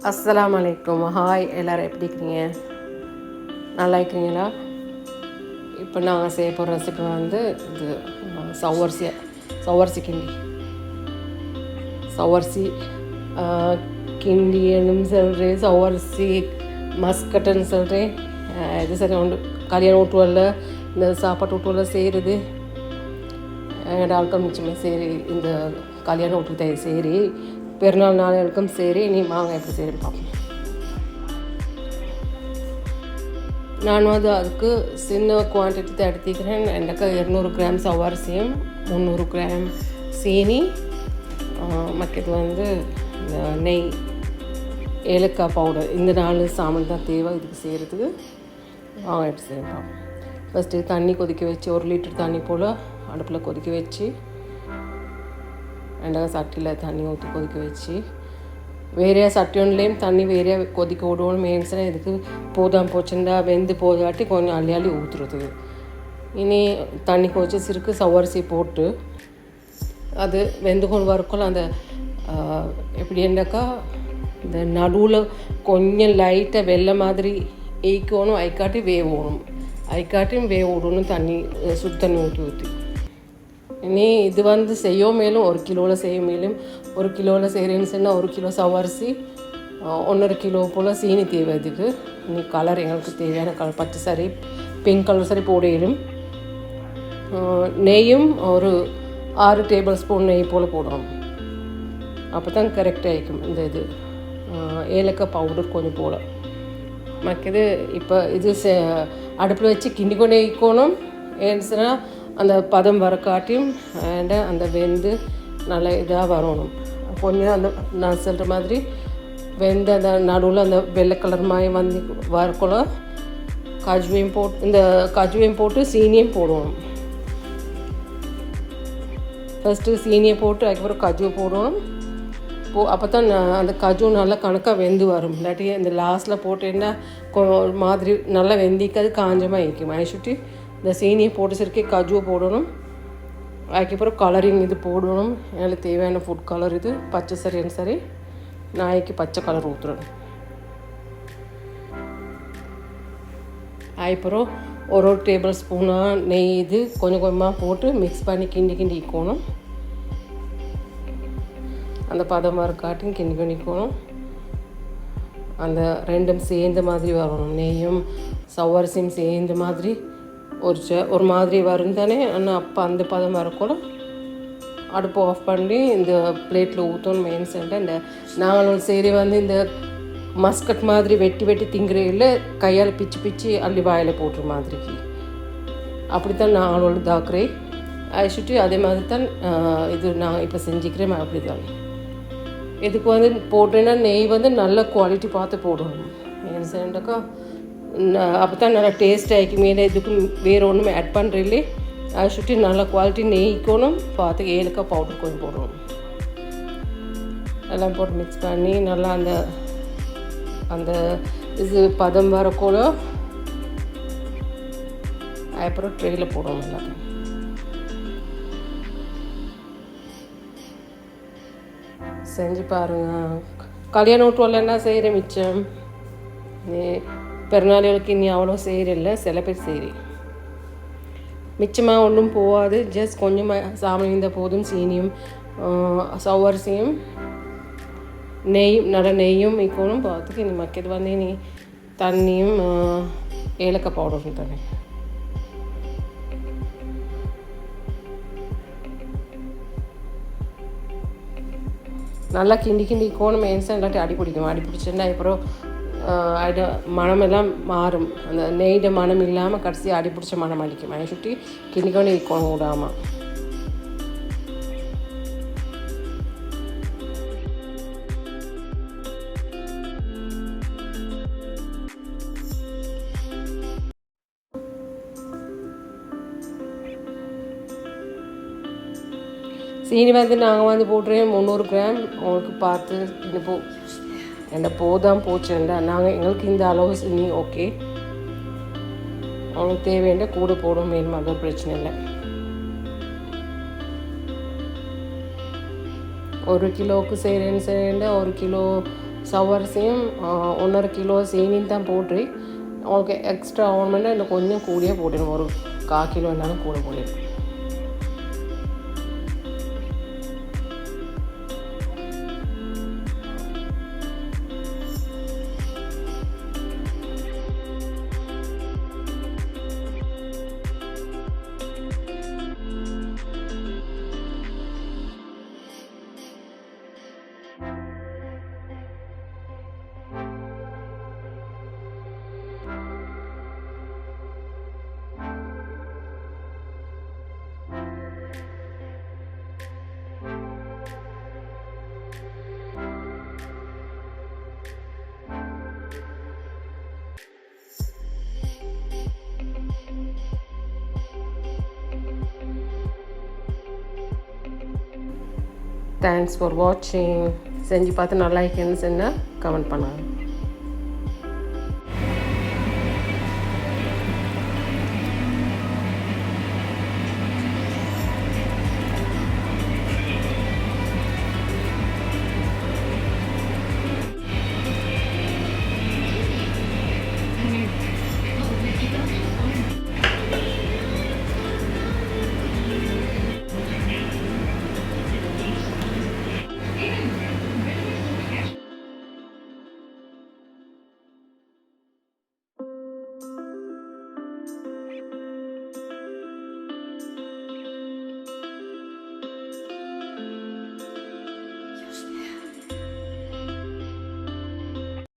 அஸ்ஸலாமு அலைக்கும். ஹாய், எல்லோரும் எப்படி இருக்கீங்க? நல்லா இருக்கிறீங்களா? இப்போ நாங்கள் செய்ய போகிற ரெசிபி வந்து இது சவ்வரிசி கிண்டி. சவ்வரிசி கிண்டின்னு சொல்கிறேன், சவ்வரிசி மஸ்கட்டுன்னு சொல்கிறேன். இது சரி ஒன்று கல்யாண வீட்டுவல்ல இந்த சாப்பாட்டு வீட்டுவல்ல செய்கிறது எங்களோட ஆட்கள் மிச்சமே சரி, இந்த கல்யாண வீட்டுக்கு சரி, பெருநாள் நாளுக்கும் சரி. நீ வாங்க எப்படி செய்யணும் பார்ப்போம். நான் வந்து அதுக்கு சின்ன குவான்டிட்டி தான் எடுத்துக்கிறேன். எனக்கு 200 கிராம் சவ்வரிசியும் 300 கிராம் சீனி, மற்றது வந்து நெய், ஏலக்காய் பவுடர், இந்த 4 சாமான் தான் தேவை இதுக்கு செய்கிறதுக்கு. வாங்க எப்படி செய்யணும் பார்ப்போம். ஃபஸ்ட்டு தண்ணி கொதிக்க வச்சு 1 லிட்டர் தண்ணி போல் அடுப்பில் கொதிக்க வச்சு, ரெண்டாவது சட்டியில் தண்ணி ஊற்றி கொதிக்க வச்சு, வேறையா சட்டி ஒன்றுலேயும் தண்ணி வேறையாக கொதிக்க விடுவோம். மெயின்ஸ்னால் இதுக்கு போதாம் போச்சுண்டா வெந்து போதாட்டி கொஞ்சம் அள்ளி அள்ளி ஊற்றுறது. இனி தண்ணி கொதிச்சு சிறுக்கு சவ்வரிசி போட்டு அது வெந்து கொண்டு வரக்குள்ள அந்த எப்படி இருந்தாக்கா இந்த நடுவில் கொஞ்சம் லைட்டாக வெள்ளை மாதிரி ஏய்க்கணும், ஐக்காட்டி வேவணும், ஐக்காட்டியும் வேவ விடணும். தண்ணி சுடு தண்ணி ஊற்றி ஊற்றி இனி இது வந்து செய்ய மேலும் 1 கிலோவில் செய்ய மேலும் 1 கிலோவில் செய்கிறேன்னு சொன்னால் 1 கிலோ சவ்வரிசி 1.5 கிலோ போல் சீனி தேவை. இதுக்கு இனி கலர் எங்களுக்கு தேவையான கலர் பச்சை சரி, பிங்க் கலர் சரி போடையிலும். நெய்யும் ஒரு 6 டேபிள் ஸ்பூன் நெய் போல் போடணும், அப்போ தான் கரெக்டாக இருக்கும். இந்த இது ஏலக்காய் பவுடர் கொஞ்சம் போல் மற்றது. இப்போ இது அடுப்பில் வச்சு கிண்டி கொண்டே இருக்கணும். ஏன்னுச்சுன்னா அந்த பதம் வர காட்டியும் அந்த வெந்து நல்ல இதாக வரணும். கொஞ்சம் அந்த நான் சொல்கிற மாதிரி வெந்து அந்த நடுவில் அந்த வெள்ளை கலர் மாதிரி வந்து வரக்குள்ள கஜுவையும் போட்டு சீனியும் போடணும். ஃபஸ்ட்டு சீனியை போட்டு அதுக்கப்புறம் கஜுவை போடணும். அப்போ தான் அந்த கஜு நல்லா கணக்காக வெந்து வரும். இல்லாட்டி இந்த லாஸ்ட்டில் போட்டேன்னா ஒரு மாதிரி நல்லா வெந்திக்காது, காஞ்சமாக இருக்கும். அதை சுட்டி இந்த சீனியை போட்டு சரி கஜுவை போடணும். அதுக்கப்புறம் கலரிங் இது போடணும். எங்களுக்கு தேவையான ஃபுட் கலர் இது பச்சை சரின்னு சரி, நாய்க்கு பச்சை கலர் ஊற்றுறணும். அதுக்கப்புறம் ஒரு டேபிள் ஸ்பூனாக நெய் இது கொஞ்சம் கொஞ்சமாக போட்டு மிக்ஸ் பண்ணி கிண்டி இருக்கணும். அந்த பதமாக இருக்காட்டியும் கிண்டி இருக்கணும். அந்த ரெண்டும் சேர்ந்த மாதிரி வரணும். நெய்யும் சவ்வரிசியும் சேர்ந்த மாதிரி ஒரு மாதிரி வரும் தானே. ஆனால் அப்போ அந்த பதம் வரக்கூட அடுப்பு ஆஃப் பண்ணி இந்த பிளேட்டில் ஊற்றணும். மெயின் சென்டர் இந்த நாங்கள் சரி வந்து இந்த மஸ்கட் மாதிரி வெட்டி திங்குறையில் கையால் பிச்சு அள்ளி வாயில் போட்டுற மாதிரிக்கு அப்படித்தான் நாங்களோட தாக்குறேன். அதை சுற்றி அதே மாதிரி தான் இது நான் இப்போ செஞ்சுக்கிறேன். அப்படி தான் இதுக்கு வந்து போட்டேன்னா நெய் வந்து நல்ல குவாலிட்டி பார்த்து போடணும். மெயின் சென்டக்கா அப்போ தான் நல்லா டேஸ்ட் ஆகிக்கு. மேலே இதுக்கு வேறு ஒன்றும் ஆட் பண்ணுறீங்களே, அதை சுற்றி நல்லா குவாலிட்டி நெய்க்கணும் பார்த்து. ஏலக்காய் பவுடர் கொஞ்சம் போடணும். எல்லாம் போட்டு மிக்ஸ் பண்ணி நல்லா அந்த அந்த இது பதம் வரக்கூட அப்புறம் ட்ரேயில் போடணும். எல்லாத்தையும் செஞ்சு பாருங்கள். கல்யாண வீட்டுல என்ன செய்கிறேன் மிச்சம். பெருநாளுக்கு இனி அவ்வளோ செய்கிறதில்ல, சில பேர் செய்கிறேன். மிச்சமாக ஒன்றும் போகாது, ஜஸ்ட் கொஞ்சமாக சாமி இருந்த போதும். சீனியும் சவ்வரிசியும் நெய்யும் நல்ல நெய்யும் இருக்கணும் பார்த்துக்கு. இனி மற்றது வந்து இனி தண்ணியும் ஏலக்காய் பவுடரும் தண்ணி நல்லா கிண்டி இருக்கணும். மெயின்ஸாக இல்லாட்டி அடி பிடிச்சுன்னா அப்புறம் அது மனமெல்லாம் மாறும். அந்த நெய்ட மனம் இல்லாமல் கடைசி அடி பிடிச்ச மனம் அடிக்கும். அதை சுற்றி கிண்டிக்கொண்டு இருக்கணும் விடாமல். சீனி வந்து நாங்கள் வந்து போட்டுறேன் 300 கிராம். உங்களுக்கு பார்த்து இன்னும் என்ன போதான் போச்சுண்டா நாங்கள் எங்களுக்கு இந்த அளவு சீனி ஓகே. அவங்களுக்கு தேவையான கூட போடும், மேலும் அது பிரச்சனை இல்லை. 1 கிலோவுக்கு செய்கிறேன்னு 1 கிலோ சவ்வரிசியும் 1.5 கிலோ சீனியும் தான் போட்டு உங்களுக்கு எக்ஸ்ட்ரா ஆகணுமெண்டா இன்னும் கொஞ்சம் கூடியே போட்டுடும், ஒரு 1/4 கிலோ என்னாலும் கூட போட்டுடும். தேங்க்ஸ் ஃபார் வாட்சிங். செஞ்சு பார்த்து நல்லா இருக்குன்னு சொன்னால் கமெண்ட் பண்ணுங்கள்.